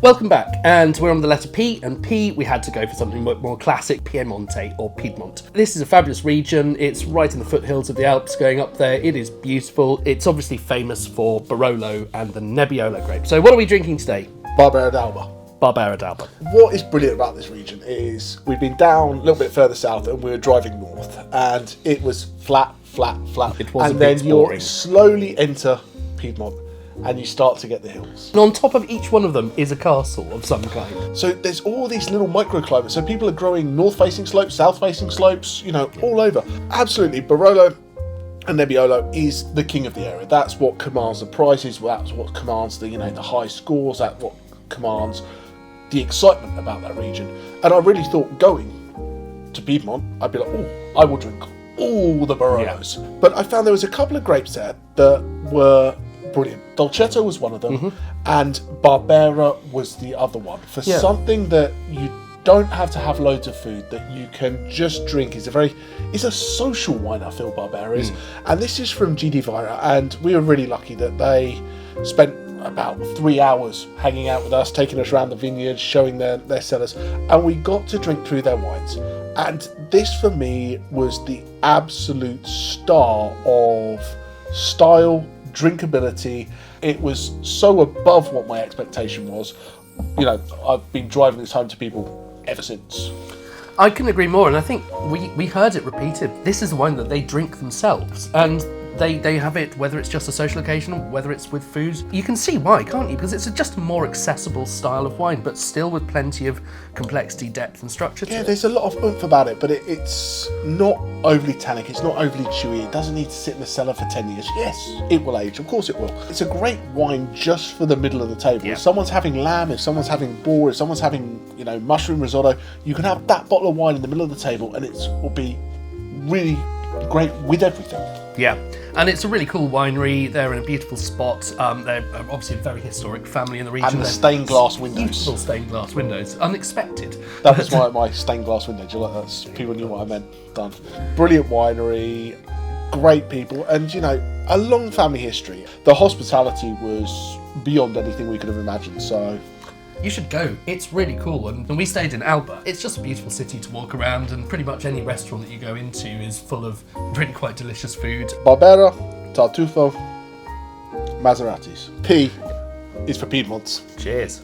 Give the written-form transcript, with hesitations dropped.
Welcome back, and we're on the letter P, and P, we had to go for something more classic, Piemonte or Piedmont. This is a fabulous region. It's right in the foothills of the Alps going up there. It is beautiful. It's obviously famous for Barolo and the Nebbiolo grape. So what are we drinking today? Barbera d'Alba. Barbera d'Alba. What is brilliant about this region is we've been down a little bit further south and we were driving north, and it was flat. It was and then you slowly enter Piedmont and you start to get the hills. And on top of each one of them is a castle of some kind. So there's all these little microclimates. So people are growing north-facing slopes, south-facing slopes, all over. Absolutely, Barolo and Nebbiolo is the king of the area. That's what commands the prizes. That's what commands the high scores. That's what commands the excitement about that region. And I really thought going to Piedmont, I'd be like, oh, I will drink all the Barolos. Yeah. But I found there was a couple of grapes there that were brilliant. Dolcetto was one of them, and Barbera was the other one. For something that you don't have to have loads of food, that you can just drink, it's a social wine, I feel, Barbera is. And this is from G D Vajra, and we were really lucky that they spent about 3 hours hanging out with us, taking us around the vineyards, showing their cellars, and we got to drink through their wines. And this for me was the absolute star of style, drinkability. It was so above what my expectation was. I've been driving this home to people ever since. I couldn't agree more, and I think we heard it repeated. This is the wine that they drink themselves, and they have it, whether it's just a social occasion or whether it's with food. You can see why, can't you? Because it's just a more accessible style of wine, but still with plenty of complexity, depth and structure to it. Yeah, there's a lot of oomph about it, but it's not overly tannic, it's not overly chewy, it doesn't need to sit in the cellar for 10 years. Yes, it will age, of course it will. It's a great wine just for the middle of the table. If someone's having lamb, if someone's having boar, if someone's having, mushroom risotto, you can have that bottle of wine in the middle of the table and it will be really great with everything. Yeah, and it's a really cool winery. They're in a beautiful spot. They're obviously a very historic family in the region. And the stained glass windows. Beautiful stained glass windows. Unexpected. That was my stained glass window. Do you like that? So people knew what I meant. Done. Brilliant winery, great people, and a long family history. The hospitality was beyond anything we could have imagined. So you should go. It's really cool. And we stayed in Alba. It's just a beautiful city to walk around, and pretty much any restaurant that you go into is full of really quite delicious food. Barbera, Tartufo, Maseratis. P is for Piedmont. Cheers.